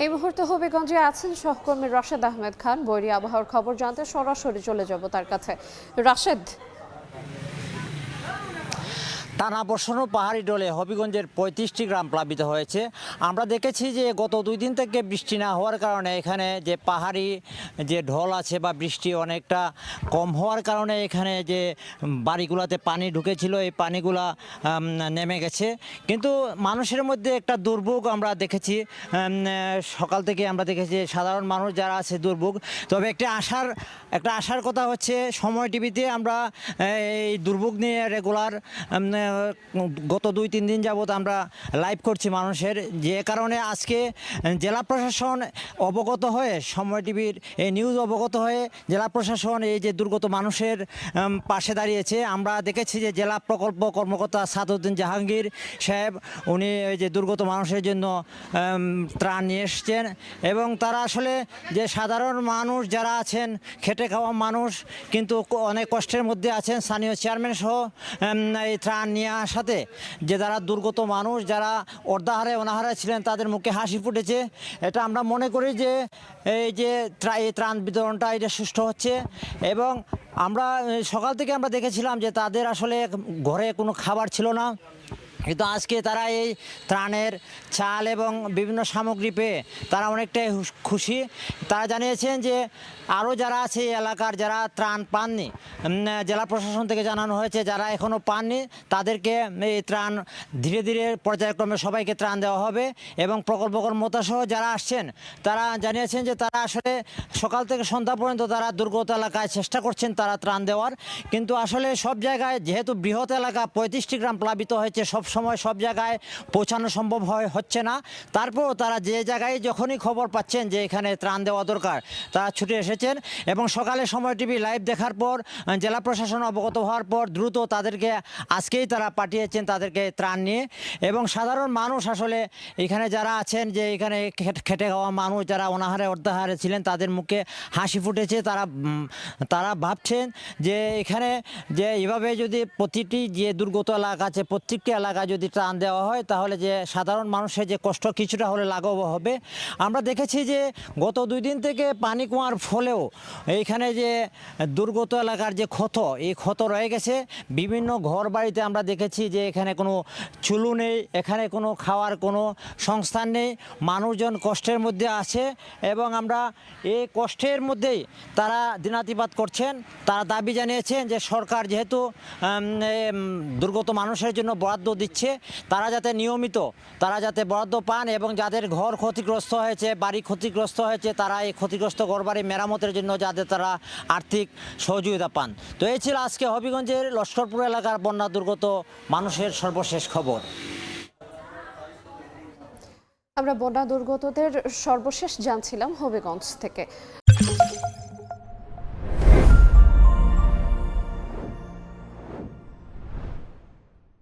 এই মুহূর্তে হবিগঞ্জে আছেন সহকর্মী রাশেদ আহমেদ খান। বৈরী আবহাওয়ার খবর জানতে সরাসরি চলে যাব তার কাছে। রাশেদ, টানা বর্ষণ ও পাহাড়ি ঢলে হবিগঞ্জের ৩৫টি গ্রাম প্লাবিত হয়েছে। আমরা দেখেছি যে গত 2 দিন থেকে বৃষ্টি না হওয়ার কারণে এখানে যে পাহাড়ি যে ঢল আছে বা বৃষ্টি অনেকটা কম হওয়ার কারণে এখানে যে বাড়িগুলোতে পানি ঢুকেছিল এই পানিগুলা নেমে গেছে। কিন্তু মানুষের মধ্যে একটা দুর্ভোগ আমরা দেখেছি, সকাল থেকে আমরা দেখেছি সাধারণ মানুষ যারা আছে দুর্ভোগ। তবে একটা আশার কথা হচ্ছে সময় টিভিতে আমরা এই দুর্ভোগ নিয়ে রেগুলার গত 2-3 দিন যাবত আমরা লাইভ করছি মানুষের, যে কারণে আজকে জেলা প্রশাসন অবগত হয়ে সময় টিভির এই নিউজ অবগত হয়ে জেলা প্রশাসন এই যে দুর্গত মানুষের পাশে দাঁড়িয়েছে। আমরা দেখেছি যে জেলা প্রকল্প কর্মকর্তা সাদউদ্দিন জাহাঙ্গীর সাহেব উনি এই যে দুর্গত মানুষের জন্য ত্রাণ নিয়ে এসছেন এবং তারা আসলে যে সাধারণ মানুষ যারা আছেন খেটে খাওয়া মানুষ কিন্তু অনেক কষ্টের মধ্যে আছেন, স্থানীয় চেয়ারম্যান সহ এই ত্রাণ নিয়ে আসাতে যে যারা দুর্গত মানুষ যারা অর্ধাহারে অনাহারে ছিলেন তাদের মুখে হাসি ফুটেছে। এটা আমরা মনে করি যে এই যে এই ত্রাণ বিতরণটা এটা সুষ্ঠু হচ্ছে এবং আমরা সকাল থেকে আমরা দেখেছিলাম যে তাদের আসলে ঘরে কোনো খাবার ছিল না, কিন্তু আজকে তারা এই ত্রাণের চাল এবং বিভিন্ন সামগ্রী পেয়ে তারা অনেকটাই খুশি। তারা জানিয়েছেন যে আরও যারা আছে এই এলাকার যারা ত্রাণ পাননি, জেলা প্রশাসন থেকে জানানো হয়েছে যারা এখনও পাননি তাদেরকে এই ত্রাণ ধীরে ধীরে পর্যায়ক্রমে সবাইকে ত্রাণ দেওয়া হবে এবং প্রকল্প কর্মকর্তা সহ যারা আসছেন তারা জানিয়েছেন যে তারা আসলে সকাল থেকে সন্ধ্যা পর্যন্ত তারা দুর্গত এলাকায় চেষ্টা করছেন তারা ত্রাণ দেওয়ার, কিন্তু আসলে সব জায়গায় যেহেতু বৃহৎ এলাকা 35টি গ্রাম প্লাবিত হয়েছে সব সময় সব জায়গায় পৌঁছানো সম্ভব হচ্ছে না। তারপরও তারা যে জায়গায় যখনই খবর পাচ্ছেন যে এখানে ত্রাণ দেওয়া দরকার তারা ছুটে এসেছেন এবং সকালে সময় টিভি লাইভ দেখার পর জেলা প্রশাসন অবগত হওয়ার পর দ্রুত তাদেরকে আজকেই তারা পাঠিয়েছেন তাদেরকে ত্রাণ নিয়ে। এবং সাধারণ মানুষ আসলে এখানে যারা আছেন যে এখানে খেটে খাওয়া মানুষ যারা অনাহারে অর্ধাহারে ছিলেন তাদের মুখে হাসি ফুটেছে। তারা ভাবছেন যে এখানে যে এভাবে যদি প্রতিটি যে দুর্গত এলাকা আছে প্রত্যেকটি এলাকায় যদি ত্রাণ দেওয়া হয় তাহলে যে সাধারণ মানুষের যে কষ্ট কিছুটা হলে লাঘব হবে। আমরা দেখেছি যে গত 2 দিন থেকে পানি কমার ফলেও এইখানে যে দুর্গত এলাকার যে ক্ষত এই ক্ষত রয়ে গেছে। বিভিন্ন ঘর বাড়িতে আমরা দেখেছি যে এখানে কোনো চুলু নেই, এখানে কোনো খাওয়ার কোনো সংস্থান নেই, মানুষজন কষ্টের মধ্যে আছে এবং আমরা এই কষ্টের মধ্যেই তারা দিনাতিপাত করছেন। তারা দাবি জানিয়েছেন যে সরকার যেহেতু দুর্গত মানুষের জন্য বরাদ্দ দিচ্ছে তারা যাতে নিয়মিত তারা যাতে বরাদ্দ পান এবং যাদের ঘর ক্ষতিগ্রস্ত হয়েছে বাড়ি ক্ষতিগ্রস্ত হয়েছে তারা এই ক্ষতিগ্রস্ত ঘরবাড়ি মেরামতের জন্য যাতে তারা আর্থিক সহযোগিতা পান। তো এই ছিল আজকে হবিগঞ্জের লস্করপুর এলাকার বন্যা দুর্গত মানুষের সর্বশেষ খবর। আমরা বন্যা দুর্গতদের সর্বশেষ জানছিলাম হবিগঞ্জ থেকে।